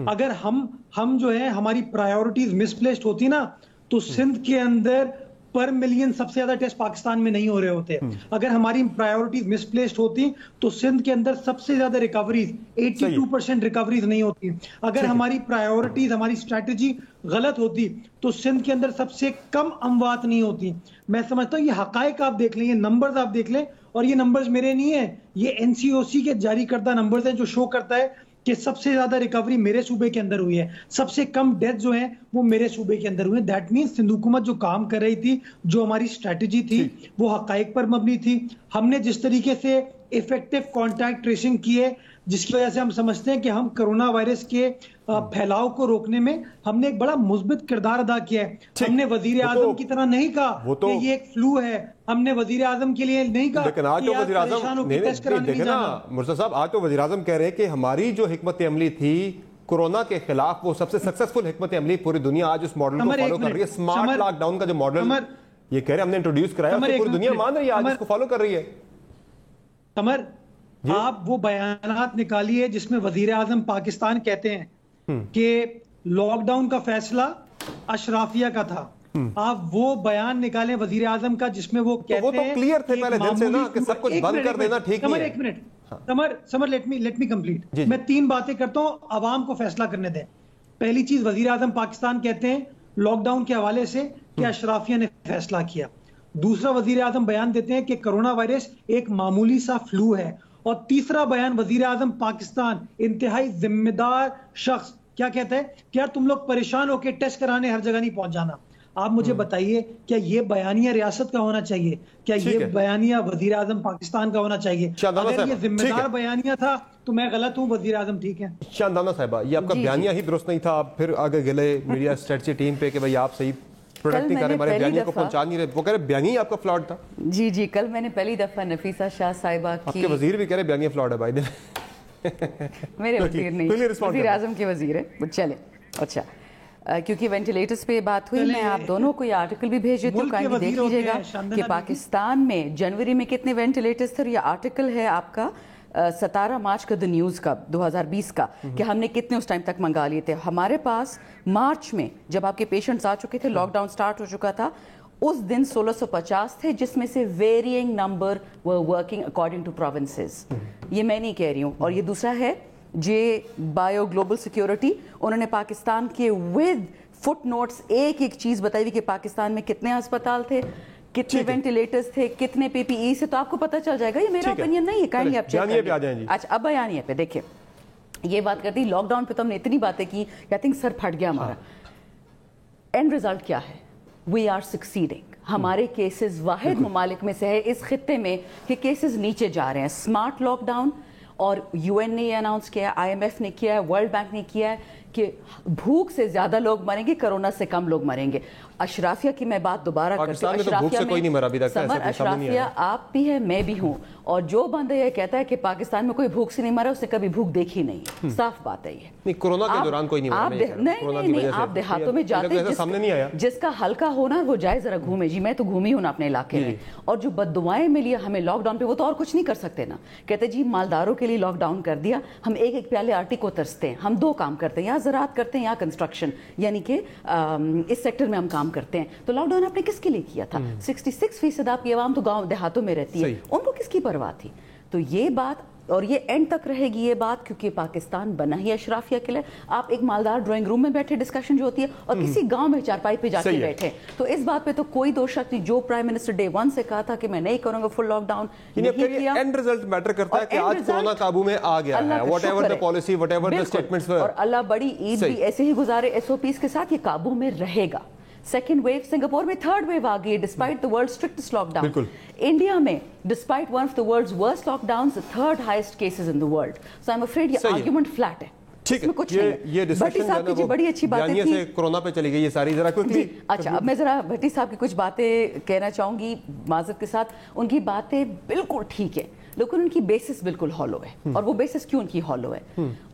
اگر ہم جو ہے ہماری پرائیورٹیز مس پلیسڈ ہوتی نا تو سندھ کے اندر پر ملین سب سے زیادہ ٹیسٹ پاکستان میں نہیں ہو رہے ہوتے. اگر ہماری پرائیورٹیز مس پلیسڈ ہوتی تو سندھ کے اندر سب سے زیادہ ریکوریز 82% ریکوریز نہیں ہوتی. اگر ہماری پرائیورٹیز, ہماری اسٹریٹجی غلط ہوتی تو سندھ کے اندر سب سے کم اموات نہیں ہوتی. میں سمجھتا ہوں یہ حقائق آپ دیکھ لیں, یہ نمبرز آپ دیکھ لیں, اور یہ نمبرز میرے نہیں ہیں, یہ این سی او سی کے جاری کردہ نمبرز ہیں جو شو کرتا ہے کہ سب سے زیادہ ریکوری میرے صوبے کے اندر ہوئی ہے, سب سے کم ڈیتھ جو ہیں وہ میرے صوبے کے اندر ہوئے ہیں. دیٹ مینس سندھ حکومت جو کام کر رہی تھی, جو ہماری اسٹریٹجی تھی وہ حقائق پر مبنی تھی. ہم نے جس طریقے سے ایفیکٹو کانٹیکٹ ٹریسنگ کیے, جس کی وجہ سے ہم سمجھتے ہیں کہ ہم کرونا وائرس کے پھیلاؤ کو روکنے میں ہم نے ایک بڑا مثبت کردار ادا کیا ہے. ہم نے وزیر اعظم کی طرح نہیں کہا کہ یہ ایک فلو ہے, ہم نے وزیر اعظم کے لیے نہیں کہا. لیکن آج تو وزیر اعظم دیکھیں نا مرتضی صاحب, آج تو وزیر اعظم کہہ رہے ہیں کہ ہماری جو حکمت عملی تھی کورونا کے خلاف وہ سب سے سکسیسفل حکمت عملی پوری دنیا آج اس ماڈل کو فالو کر رہی ہے. اسمارٹ لاک ڈاؤن کا جو ماڈل یہ کہہ رہے ہیں ہم نے انٹروڈیوس کرایا, پوری دنیا مان رہی ہے, آج اس کو فالو کر رہی ہے. قمر, آپ وہ بیانات نکالیے جس میں وزیر اعظم پاکستان کہتے ہیں کہ لاک ڈاؤن کا فیصلہ اشرافیہ کا تھا. آپ وہ بیان نکالیں وزیر اعظم کا جس میں وہ کہتے ہیں, وہ تو کلیئر تھے پہلے دن سے نا کہ سب کچھ بند کر دینا ٹھیک نہیں ہے. ایک منٹ سمر لیٹ می کمپلیٹ. میں 3 باتیں کرتا ہوں, عوام کو فیصلہ کرنے دیں. پہلی چیز, وزیر اعظم پاکستان کہتے ہیں لاک ڈاؤن کے حوالے سے کہ اشرافیہ نے فیصلہ کیا. دوسرا, وزیر اعظم بیان دیتے ہیں کہ کرونا وائرس ایک معمولی سا فلو ہے. اور تیسرا بیان, وزیر اعظم پاکستان انتہائی ذمہ دار شخص کیا کہتا ہے کہ یار تم لوگ پریشان ہو کے ٹیسٹ کرانے ہر جگہ نہیں پہنچ جانا. آپ مجھے بتائیے کیا یہ بیانیہ ریاست کا ہونا چاہیے, کیا یہ بیانیہ وزیر اعظم پاکستان کا ہونا چاہیے؟ اگر یہ ذمہ دار بیانیہ تھا تو میں غلط ہوں, وزیر اعظم ٹھیک ہے. شاندانہ صاحبہ, یہ آپ کا بیانیہ ہی درست نہیں تھا, آپ پھر آگے گلے میڈیا اسٹریٹجی ٹیم پہ کہ بھائی آپ صحیح پروڈکٹ نہیں کر رہے, ہمارے بیانیہ کو پہنچا نہیں رہے. وہ کہہ رہے بیانیہ آپ کا فلاڈ تھا. جی کل میں نے پہلی دفعہ نفیسہ شاہ صاحبہ کی, آپ کے وزیر بھی کہہ رہے بیانیہ فلاڈ ہے بھائی. میرے وزیر نہیں, وزیر اعظم کے وزیر ہے. چلے اچھا, کیونکہ وینٹیلیٹرز پہ بات ہوئی, میں آپ دونوں کو یہ آرٹیکل بھی بھیج دیتی ہوں, کہیں دیکھ لیجیے گا کہ پاکستان میں جنوری میں کتنے وینٹیلیٹرز تھے. یہ آرٹیکل ہے آپ کا 17 مارچ کا دی نیوز کا 2020 کا, کہ ہم نے کتنے اس ٹائم تک منگا لیے تھے. ہمارے پاس مارچ میں جب آپ کے پیشنٹس آ چکے تھے, لاک ڈاؤن سٹارٹ ہو چکا تھا, اس دن 1650 تھے, جس میں سے varying number working according to provinces. یہ میں نہیں کہہ رہی ہوں. اور یہ دوسرا ہے جے بایو گلوبل سیکیورٹی, انہوں نے پاکستان کے ود فٹ نوٹس ایک ایک چیز بتائی ہوئی کہ پاکستان میں کتنے ہسپتال تھے, کتنے وینٹیلیٹرز تھے, کتنے پی پی ای سے, تو آپ کو پتہ چل جائے گا. یہ میرا اوپینین نہیں ہے, کہیں آپ چیک کریں. اچھا اب بیانیہ پہ دیکھیں, یہ بات کرتی لاک ڈاؤن پہ تو ہم نے اتنی باتیں کی کہ آئی تھنک سر پھٹ گیا ہمارا. اینڈ رزلٹ کیا ہے؟ We are succeeding. ہمارے کیسز واحد ممالک میں سے ہے اس خطے میں کہ کیسز نیچے جا رہے ہیں. اسمارٹ لاک ڈاؤن, اور یو این نے یہ اناؤنس کیا ہے, آئی ایم ایف نے کیا ہے, ورلڈ بینک نے کیا ہے کہ بھوک سے زیادہ لوگ مریں گے, کرونا سے کم لوگ مریں گے. اشرافیہ کی میں بات دوبارہ کرتی ہوں, اشرافیہ آپ بھی ہے, میں بھی ہوں, اور جو بندہ یہ کہتا ہے کہ پاکستان میں کوئی بھوک سے نہیں مرا, اس نے کبھی بھوک دیکھی نہیں. صاف بات ہے یہ. کورونا کے دوران کوئی نہیں مرا. نہیں, آپ دیہاتوں میں جاتے ہیں, جس کا ہلکا ہونا وہ جائے ذرا گھومے. جی میں تو گھومی ہوں نا اپنے علاقے میں, اور جو بد دعائیں ملی ہمیں لاک ڈاؤن پہ, وہ تو اور کچھ نہیں کر سکتے نا. کہتے جی مالداروں کے لیے لاک ڈاؤن کر دیا, ہم ایک ایک پیالے آٹے کو ترستے ہیں. ہم 2 کام کرتے ہیں, یا زراعت کرتے ہیں یا کنسٹرکشن, یعنی کہ اس سیکٹر میں ہم کام کرتے ہیں. تو لاک ڈاؤن آپ نے کس کے لیے کیا تھا؟ 66% آپ کی عوام تو گاؤں دیہاتوں میں رہتی ہے, ان کو کس کی پرواہ تھی؟ تو یہ بات, اور یہ اینڈ تک رہے گی یہ بات, کیونکہ پاکستان بنا ہی اشرافیہ کے لیے. آپ ایک مالدار ڈرائنگ روم میں بیٹھے ڈسکشن جو ہوتی ہے, اور کسی گاؤں میں چارپائی پہ جا کے بیٹھے, تو اس بات پہ تو کوئی دو شک نہیں. جو پرائم منسٹر ڈے 1 سے کہا تھا کہ میں نہیں کروں گا full lockdown, and result matter کرتا ہے کہ آج کورونا قابو میں آ گیا ہے. What ever the policy, what ever the statements, اور اللہ بڑی عید بھی ایسے ہی گزارے ایس او پیز کے ساتھ, یہ قابو میں رہے گا. سیکنڈ ویو سنگاپور میں, تھرڈ ویو آ گئی despite the world strictest lockdown. India میں despite one of the world's worst lockdowns, third highest cases in the world. So I am afraid یہ آرگیومنٹ فلیٹ ہے. ٹھیک ہے, یہ ڈسکشن جو ہے وہ بڑی اچھی باتیں تھی, سے کورونا پہ چلی گئی یہ ساری. ذرا کوئکلی اچھا اب میں ذرا بھٹی صاحب کی کچھ باتیں کہنا چاہوں گی معذرت کے ساتھ. ان کی باتیں بالکل ٹھیک ہے, لیکن ان کی بیسس بالکل ہالو ہے. اور وہ بیسس کیوں ان کی ہالو ہے؟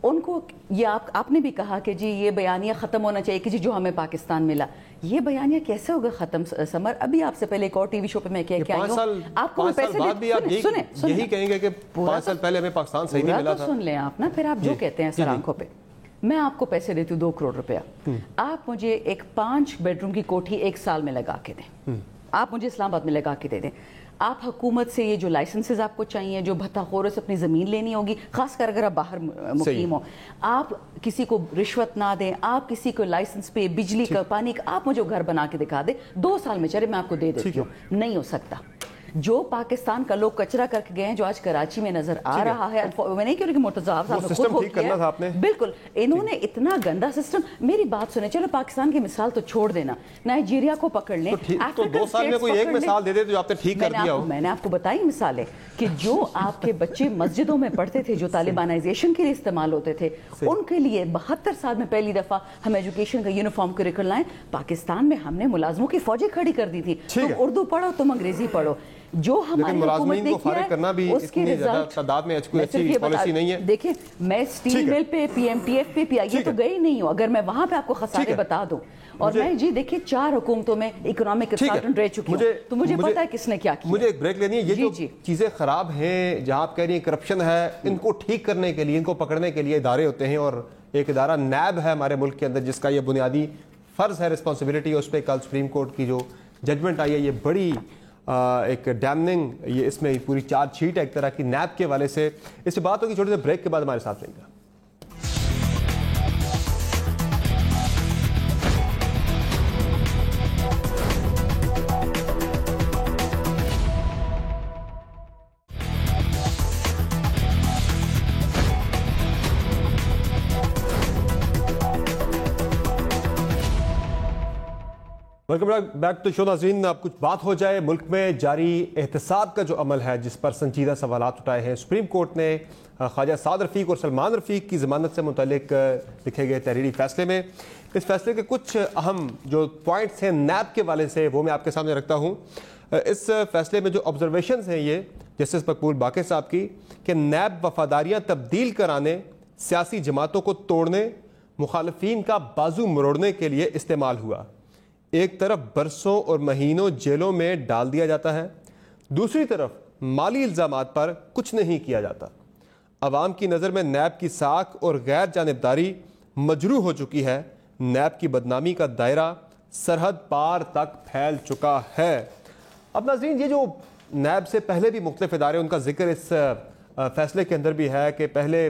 ان کو یہ آپ نے بھی کہا کہ جی یہ بیانیہ ختم ہونا چاہیے کہ جی جو ہمیں پاکستان ملا. یہ بیانیہ کیسے ہوگا ختم سمر؟ ابھی آپ سے پہلے ایک اور ٹی وی شو پہ میں کہہ کے آئی ہوں, آپ کو پیسے یہی کہیں گے کہ 5 سال پہلے ہمیں پاکستان صحیح نہیں ملا تھا. سن لیں آپ نا, پھر آپ جو کہتے ہیں سر آنکھوں پہ. میں آپ کو پیسے دیتی ہوں 2 کروڑ روپیہ, آپ مجھے ایک 5 بیڈ روم کی کوٹھی 1 سال میں لگا کے دیں, آپ مجھے اسلام آباد میں لگا کے دے دیں. آپ حکومت سے یہ جو لائسنسز آپ کو چاہیے, جو بھتہ خوروں سے اپنی زمین لینی ہوگی, خاص کر اگر آپ باہر مقیم ہو, آپ کسی کو رشوت نہ دیں, آپ کسی کو لائسنس پہ بجلی کا پانی کا, آپ مجھے گھر بنا کے دکھا دیں 2 سال میں, چلے میں آپ کو دے دیتی ہوں. نہیں ہو سکتا. جو پاکستان کا لوگ کچرا کر کے گئے ہیں, جو آج کراچی میں نظر آ رہا ہے, میں نہیں کہہ رہی کہ مرتضیٰ صاحب نے خود ہو کیا, بالکل انہوں نے اتنا گندا سسٹم. میری بات سنیں, چلو پاکستان کی مثال تو چھوڑ دینا, نائجیریا کو پکڑ لیں, تو 2 سال میں کوئی ایک مثال دے دے جو آپ نے ٹھیک کر دیا ہو. میں نے آپ کو بتائی مثالیں کہ جو آپ کے بچے مسجدوں میں پڑھتے تھے, جو طالبانائزیشن کے لیے استعمال ہوتے تھے, ان کے لیے 72 سال میں پہلی دفعہ ہم ایجوکیشن کا یونیفارم کریکولم لائیں. پاکستان میں ہم نے ملازموں کی فوجیں کھڑی کر دی تھی, تم اردو پڑھو تم انگریزی پڑھو. جو ہماری حکومت نے کیا ہے اس کے رزلٹ تعداد میں اچھی پالیسی نہیں ہے. دیکھیں میں اسٹیل مل پہ, پی ایم ٹی ایف پہ, پی آئی تو گئی نہیں ہوں, اگر میں وہاں پہ آپ کو خسارے بتا دوں. اور میں جی دیکھیں 4 حکومتوں میں اکنامک کنسلٹنٹ رہ چکی ہوں, تو مجھے پتا ہے کس نے کیا کیا. مجھے ایک بریک لینی ہے. یہ جو چیزیں خراب ہیں, جہاں آپ کہہ رہی ہیں کرپشن ہے, ان کو ٹھیک کرنے کے لیے, ان کو پکڑنے کے لیے ادارے ہوتے ہیں, اور ایک ادارہ نیب ہے ہمارے ملک کے اندر, جس کا یہ بنیادی فرض ہے, رسپانسبلٹی. اس پہ کل سپریم کورٹ کی جو ججمنٹ آئی ہے, یہ بڑی ایک ڈیمننگ, یہ اس میں پوری چارج شیٹ ہے ایک طرح کی نیب کے والے سے. اس سے بات ہوگی چھوٹے سے بریک کے بعد. ہمارے ساتھ رہیں گا. Welcome back to show. ناظرین, اب کچھ بات ہو جائے ملک میں جاری احتساب کا جو عمل ہے, جس پر سنجیدہ سوالات اٹھائے ہیں. سپریم کورٹ نے خواجہ سعد رفیق اور سلمان رفیق کی ضمانت سے متعلق لکھے گئے تحریری فیصلے میں, اس فیصلے کے کچھ اہم جو پوائنٹس ہیں نیب کے والے سے, وہ میں آپ کے سامنے رکھتا ہوں. اس فیصلے میں جو آبزرویشنز ہیں یہ جسٹس مقبول باقر صاحب کی, کہ نیب وفاداریاں تبدیل کرانے, سیاسی جماعتوں کو توڑنے, مخالفین کا بازو مروڑنے کے لیے استعمال ہوا. ایک طرف برسوں اور مہینوں جیلوں میں ڈال دیا جاتا ہے, دوسری طرف مالی الزامات پر کچھ نہیں کیا جاتا. عوام کی نظر میں نیب کی ساکھ اور غیر جانبداری مجروح ہو چکی ہے. نیب کی بدنامی کا دائرہ سرحد پار تک پھیل چکا ہے. اب ناظرین, یہ جو نیب سے پہلے بھی مختلف ادارے, ان کا ذکر اس فیصلے کے اندر بھی ہے کہ پہلے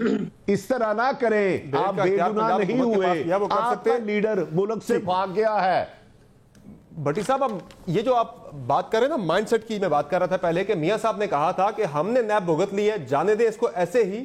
اس طرح نہ کریں, آپ بے گناہ نہیں ہوئے, آپ کا لیڈر ملک سے بھاگ گیا ہے. بھٹی صاحب اب یہ جو آپ بات کر رہے ہیں نا مائنڈ سیٹ کی, میں بات کر رہا تھا پہلے کہ میاں صاحب نے کہا تھا کہ ہم نے نیب بھگت لی ہے, جانے دیں اس کو ایسے ہی,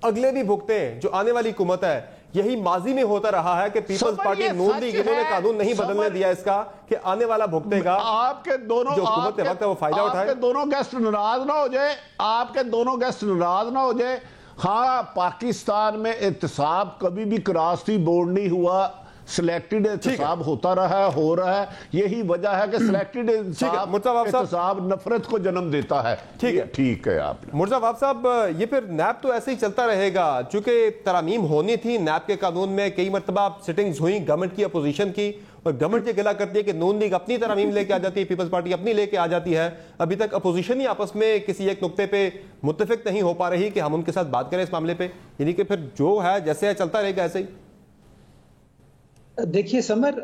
اگلے بھی بھگتے ہیں جو آنے والی حکومت ہے. یہی ماضی میں ہوتا رہا ہے کہ پیپلز پارٹی نون لیگ انہوں نے قانون نہیں بدلنے دیا اس کا کہ آنے والا بھگتے گا. آپ کے دونوں جو حکومت وقت ہے وہ فائدہ اٹھائے. آپ کے دونوں گیسٹ ناراض نہ ہو جائے, آپ کے دونوں گیسٹ ناراض نہ ہو جائے. ہاں پاکستان میں احتساب کبھی بھی کراستی بورڈ نہیں ہوا, سلیکٹڈ احتساب ہوتا رہا ہے, ہو رہا ہے. یہی وجہ ہے کہ سلیکٹڈ احتساب نفرت کو جنم دیتا ہے. ٹھیک ہے آپ مرزا وہاب صاحب, یہ پھر نیب تو ایسے ہی چلتا رہے گا چونکہ ترامیم ہونی تھی نیب کے قانون میں, کئی مرتبہ سٹنگز ہوئیں گورنمنٹ کی اپوزیشن کی, اور گورنمنٹ یہ گلا کرتی ہے کہ نون لیگ اپنی ترامیم لے کے آ جاتی ہے, پیپلز پارٹی اپنی لے کے آ جاتی ہے. ابھی تک اپوزیشن ہی آپس میں کسی ایک نقطے پہ متفق نہیں ہو پا رہی کہ ہم ان کے ساتھ بات کریں اس معاملے پہ, یعنی کہ پھر جو ہے جیسے ہے چلتا رہے گا ایسے ہی. دیکھیے سمر,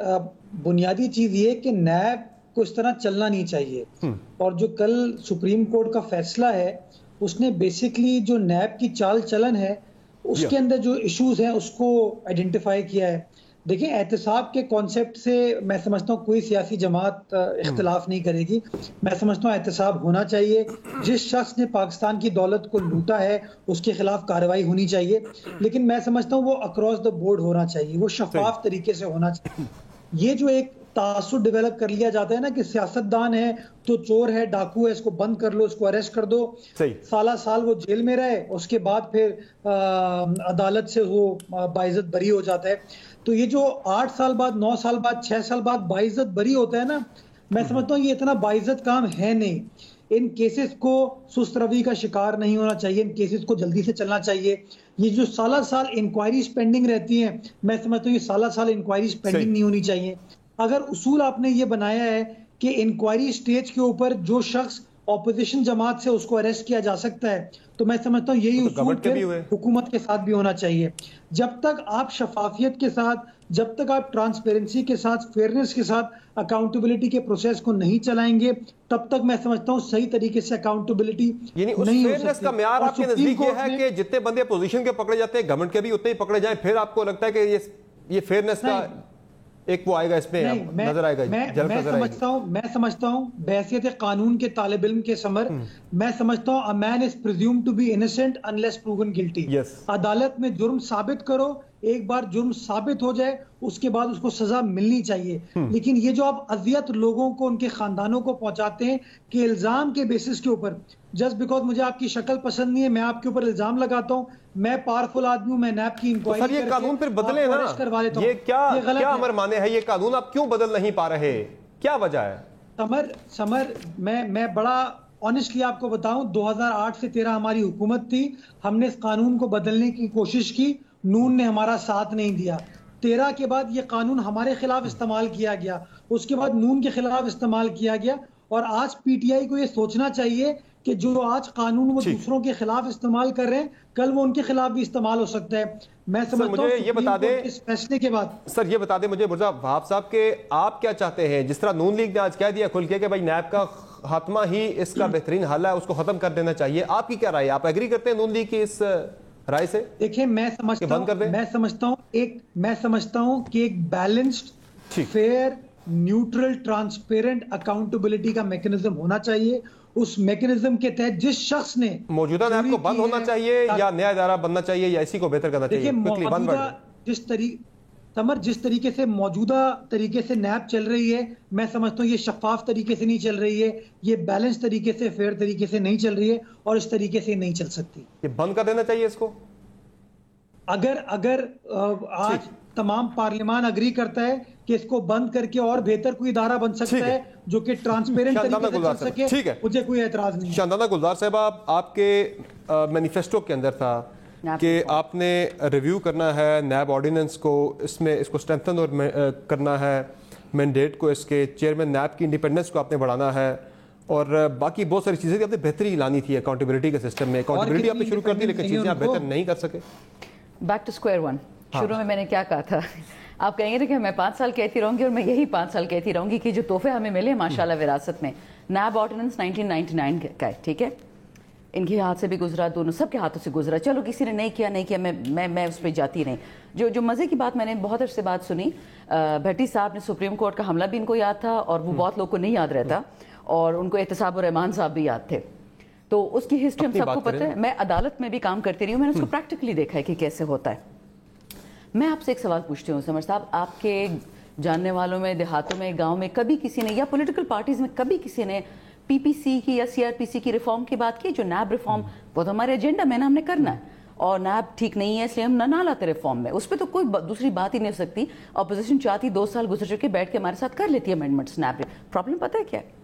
بنیادی چیز یہ کہ نیب کو اس طرح چلنا نہیں چاہیے, اور جو کل سپریم کورٹ کا فیصلہ ہے اس نے بیسیکلی جو نیب کی چال چلن ہے اس کے اندر جو ایشوز ہیں اس کو آئیڈینٹیفائی کیا ہے. دیکھیں احتساب کے کانسیپٹ سے میں سمجھتا ہوں کوئی سیاسی جماعت اختلاف نہیں کرے گی. میں سمجھتا ہوں احتساب ہونا چاہیے, جس شخص نے پاکستان کی دولت کو لوٹا ہے اس کے خلاف کارروائی ہونی چاہیے, لیکن میں سمجھتا ہوں وہ اکراس دا بورڈ ہونا چاہیے, وہ شفاف طریقے سے ہونا چاہیے. یہ جو ایک تعصب ڈیولپ کر لیا جاتا ہے نا کہ سیاستدان ہے تو چور ہے, ڈاکو ہے, اس کو بند کر لو, اس کو اریسٹ کر دو, سالہ سال وہ جیل میں رہے, اس کے بعد پھر عدالت سے وہ باعزت بری ہو جاتا ہے. تو یہ جو 8 سال بعد, 9 سال بعد, 6 سال بعد باعزت بری ہوتا ہے نا, میں سمجھتا ہوں یہ اتنا باعزت کام ہے نہیں. ان کیسز کو سست روی کا شکار نہیں ہونا چاہیے, ان کیسز کو جلدی سے چلنا چاہیے. یہ جو سالہ سال انکوائریز پینڈنگ رہتی ہیں, میں سمجھتا ہوں یہ سالہ سال انکوائریز پینڈنگ نہیں ہونی چاہیے. اگر اصول آپ نے یہ بنایا ہے کہ انکوائری سٹیج کے اوپر جو شخص اپوزیشن جماعت سے اس کو اریسٹ کیا جا سکتا ہے, تو میں سمجھتا ہوں یہی اصول پھر حکومت کے ساتھ بھی ہونا چاہیے. جب تک آپ شفافیت کے ساتھ, جب تک آپ ٹرانسپیرنسی کے ساتھ, فیئرنس کے ساتھ اکاؤنٹیبلٹی کے پروسیس کو نہیں چلائیں گے, تب تک میں سمجھتا ہوں صحیح طریقے سے اکاؤنٹیبلٹی یعنی اس فیئرنس کا معیار آپ کے نزدیک یہ ہے کہ جتنے بندے اپوزیشن کے پکڑے جاتے ہیں گورنمنٹ کے بھی اتنے ہی پکڑے جائیں, پھر آپ کو لگتا ہے کہ یہ فیئرنس کا ایک وہ آئے گا, اس میں نظر آئے گا. میں سمجھتا ہوں بحیثیت قانون کے طالب علم کے سمر, میں سمجھتا ہوں a man is presumed to be innocent unless proven guilty. عدالت میں جرم ثابت کرو, ایک بار جرم ثابت ہو جائے اس کے بعد اس کو سزا ملنی چاہیے. لیکن یہ جو آپ اذیت لوگوں کو, ان کے خاندانوں کو پہنچاتے ہیں کہ الزام کے بیسس کے اوپر, جسٹ بیکاز مجھے آپ کی شکل پسند نہیں ہے میں آپ کے اوپر الزام لگاتا ہوں, میں پاورفل آدمی ہوں, میں نیب کی انکوائری یہ قانون پھر بدلے نا, یہ کیا امر مانے ہے, یہ قانون آپ کیوں بدل نہیں پا رہے, کیا وجہ ہے؟ سمر میں بڑا آنیسٹلی آپ کو بتاؤں, 2008 سے 13 ہماری حکومت تھی, ہم نے اس قانون کو بدلنے کی کوشش کی, نون نے ہمارا ساتھ نہیں دیا. 13 کے بعد یہ قانون ہمارے خلاف استعمال کیا گیا, اس کے بعد نون کے خلاف استعمال کیا گیا, اور آج پی ٹی آئی کو یہ سوچنا چاہیے کہ جو آج قانون وہ دوسروں کے خلاف استعمال کر رہے ہیں, کل وہ ان کے خلاف بھی استعمال ہو سکتا ہے. میں سمجھتا ہوں یہ بتا دیں اس فیصلے کے بعد, سر یہ بتا دیں مجھے مرزا وہاب صاحب کہ آپ کیا چاہتے ہیں, جس طرح نون لیگ نے آج کہہ دیا کھل کے کہ بھائی نیب کا خاتمہ ہی اس کا بہترین حل ہے, اس کو ختم کر دینا چاہیے, آپ کی کیا رائے ہے, آپ ایگری کرتے ہیں نون لیگ کی اس رائے سے؟ دیکھیں میں سمجھتا ہوں کہ ایک balanced, fair, neutral, transparent accountability کا میکنزم ہونا چاہیے. اس میکنزم کے تحت جس شخص نے موجودہ نیب کو بند ہونا چاہیے یا نیا ادارہ بننا چاہیے یا اسی کو بہتر کرنا چاہیے؟ جس طریقے سے موجودہ طریقے سے نیب چل رہی ہے, میں سمجھتا ہوں یہ شفاف طریقے سے نہیں چل رہی ہے, یہ بیلنس طریقے سے, فیئر طریقے سے نہیں چل رہی ہے, اور اس طریقے سے نہیں چل سکتی. یہ بند کر دینا چاہیے اس کو. اگر آج تمام پارلیمان اگری کرتا ہے کہ اس کو بند کر کے اور بہتر کوئی ادارہ بن سکتا ہے جو کہ ٹرانسپیرنٹ طریقے سے چل سکے, مجھے کوئی اعتراض نہیں. شاندانہ گلزار صاحب, آپ کے مینیفیسٹو کے اندر تھا کہ آپ نے ریویو کرنا ہے نیب آرڈیننس کو, اس میں اس کو اسٹرینتھن اور کرنا ہے, مینڈیٹ کو, اس کے چیئرمین نیب کی انڈیپینڈنس کو آپ نے بڑھانا ہے, اور باقی بہت ساری چیزیں آپ نے بہتری لانی تھی اکاؤنٹیبلٹی کے سسٹم میں. اکاؤنٹیبلٹی آپ نے شروع کر دی لیکن چیزیں آپ بہتر نہیں کر سکے. Back two square one. شروع میں نے کیا کہا تھا, آپ کہیں گے کہ میں 5 سال کہتی رہوں گی, اور میں یہی 5 سال کہتی رہوں گی کہ جو تحفے ہمیں ملے ماشاءاللہ وراثت میں, نیب آرڈیننس 1999 کا ہے, ٹھیک ہے, ان کے ہاتھ سے بھی گزرا, دونوں سب کے ہاتھوں سے گزرا. چلو کسی نے نہیں کیا میں اس پہ جاتی نہیں. جو مزے کی بات میں نے بہت عرصے بعد سنی, بھٹی صاحب نے سپریم کورٹ کا حملہ بھی ان کو یاد تھا اور وہ بہت لوگوں کو نہیں یاد رہتا, اور ان کو احتساب الرحمان صاحب بھی یاد تھے. تو اس کی ہسٹری ہم سب کو پتہ ہے. میں عدالت میں بھی کام کرتی رہی ہوں, میں نے اس کو پریکٹیکلی دیکھا ہے کہ کیسے ہوتا ہے. میں آپ سے ایک سوال پوچھتی ہوں سمر صاحب, آپ کے جاننے والوں میں, دیہاتوں میں, گاؤں میں کبھی کسی نے, یا پولیٹیکل پارٹیز میں کبھی کسی نے پی پی سی کی یا سی آر پی سی کی ریفارم کی بات کی؟ جو نیب ریفارم, وہ تو ہمارے ایجنڈا میں نا, ہم نے کرنا ہے, اور نیب ٹھیک نہیں ہے اس لیے ہم نہ لاتے ریفارم میں. اس پہ تو کوئی دوسری بات ہی نہیں ہو سکتی. اپوزیشن چاہتی 2 سال گزر چکے, بیٹھ کے ہمارے ساتھ کر لیتی ہے امینڈمنٹس نیب. پرابلم پتہ ہے کیا ہے؟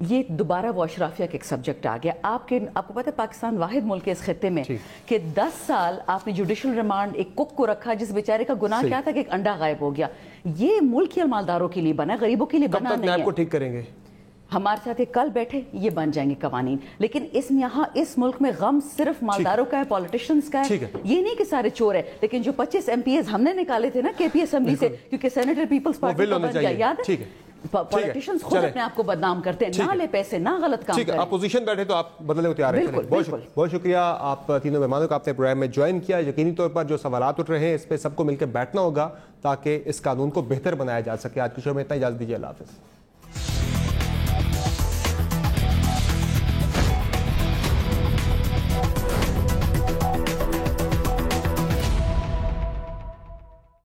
یہ دوبارہ وہ اشرافیہ کا ایک سبجیکٹ آ گیا. آپ کو پتہ ہے پاکستان واحد ملک ہے اس خطے میں کہ 10 سال آپ نے جوڈیشل ریمانڈ ایک کک کو رکھا جس بیچارے کا گناہ کیا تھا کہ ایک انڈا غائب ہو گیا. یہ ملک یا مالداروں کے لیے بنا, غریبوں کے لیے بنا نہیں ہے. کو ٹھیک کریں گے ہمارے ساتھ یہ کل بیٹھے, یہ بن جائیں گے قوانین. لیکن اس ملک میں غم صرف مالداروں کا ہے, پولیٹیشنز کا ہے. یہ نہیں کہ سارے چور ہیں, لیکن جو 25 MPs ہم نے نکالے تھے نا کے پی اسمبلی سے, کیونکہ سینیٹر پیپلز پارٹی کا بن گیا, یاد ہے؟ پولیٹیشنز خود اپنے آپ کو بدنام کرتے ہیں, نہ لے پیسے, نہ غلط کام کریں. اپوزیشن بیٹھے تو آپ بدلنے کو تیار ہیں. بہت شکریہ آپ تینوں مہمانوں کا, آپ نے پروگرام میں جوائن کیا. یقینی طور پر جو سوالات اٹھ رہے ہیں اس پہ سب کو مل کے بیٹھنا ہوگا تاکہ اس قانون کو بہتر بنایا جا سکے. آج کے شو میں اتنا, اجازت دیجیے, اللہ حافظ.